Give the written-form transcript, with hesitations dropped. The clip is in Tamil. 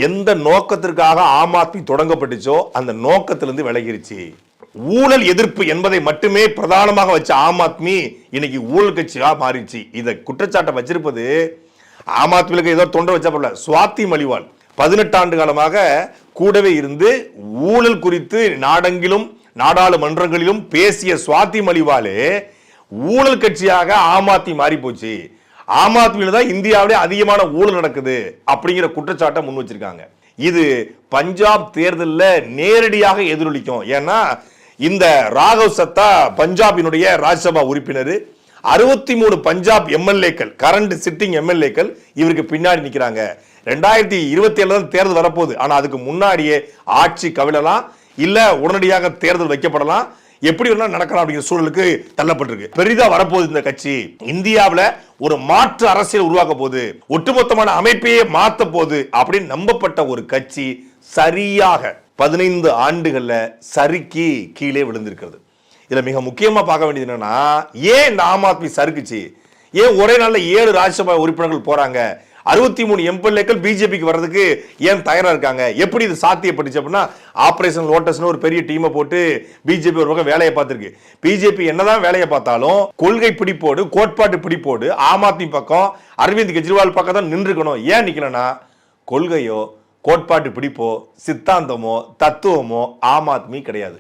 எந்த நோக்கத்திற்காக ஆம் ஆத்மி தொடங்கப்பட்டுச்சோ அந்த நோக்கத்திலிருந்து விலகிருச்சு. ஊழல் எதிர்ப்பு என்பதை மட்டுமே பிரதானமாக வச்ச ஆம் ஆத்மி இன்னைக்கு ஊழல் கட்சியா மாறிடுச்சு. இதை குற்றச்சாட்டை வச்சிருப்பது ஆம் ஆத்மிக்கு ஏதோ தொண்டை வச்சா போல சுவாதி மலிவால் 18 ஆண்டு காலமாக கூடவே இருந்து ஊழல் குறித்து நாடெங்கிலும் நாடாளுமன்றங்களிலும் பேசிய சுவாதி மலிவாலே ஊழல் கட்சியாக ஆம் ஆத்மி மாறி போச்சு. ஆம் ஆத்மியில தான் இந்தியாவிலே அதிகமான ஊழல் நடக்குது அப்படிங்கிற குற்றச்சாட்டை முன் வச்சிருக்காங்க. இது பஞ்சாப் தேர்தலில் நேரடியாக எதிரொலிக்கும். ஏன்னா இந்த ராகவ் சத்தா பஞ்சாபினுடைய ராஜ்யசபா உறுப்பினர், 63 பஞ்சாப் எம்எல்ஏக்கள், கரண்ட் சிட்டிங் எம்எல்ஏக்கள் இவருக்கு பின்னாடி நிற்கிறாங்க. 2027 தான் தேர்தல் வரப்போகுது. ஆனா அதுக்கு முன்னாடியே ஆட்சி கவிழலாம், இல்ல உடனடியாக தேர்தல் வைக்கப்படலாம், எப்படி வேணா நடக்கலாம் அப்படிங்கிற சூழலுக்கு தள்ளப்பட்டிருக்கு. பெரிதா வரப்போகுது இந்த கட்சி. இந்தியாவில் ஒரு மாற்று அரசியல் உருவாக்க போகுது, ஒட்டுமொத்தமான அமைப்பையே மாத்த போகுது அப்படின்னு நம்பப்பட்ட ஒரு கட்சி சரியாக 15 ஆண்டுகள்ல சறுக்கி கீழே விழுந்திருக்கிறது. இதுல மிக முக்கியமா பார்க்க வேண்டியது என்னன்னா, ஏன் இந்த ஆம் ஆத்மி சறுக்குச்சு? ஏன் ஒரே நாள்ல 7 ராஜ்யசபா உறுப்பினர்கள் போறாங்க? 63 எம்எல்ஏக்கள் பிஜேபிக்கு வர்றதுக்கு ஏன் தயாரா இருக்காங்க? எப்படி இது சாத்தியப்பட்டுச்சு அப்படின்னா, ஆபரேஷன் லோட்டஸ்னு ஒரு பெரிய டீமை போட்டு பிஜேபி ஒரு பக்கம் வேலையை பார்த்திருக்கு. பிஜேபி என்னதான் வேலையை பார்த்தாலும் கொள்கை பிடிப்போடு, கோட்பாட்டு பிடிப்போடு ஆம் ஆத்மி பக்கம், அரவிந்த் கெஜ்ரிவால் பக்கம் தான் நின்றுக்கணும். ஏன் நிக்கலன்னா, கொள்கையோ கோட்பாட்டு பிடிப்போ சித்தாந்தமோ தத்துவமோ ஆம் ஆத்மி கிடையாது.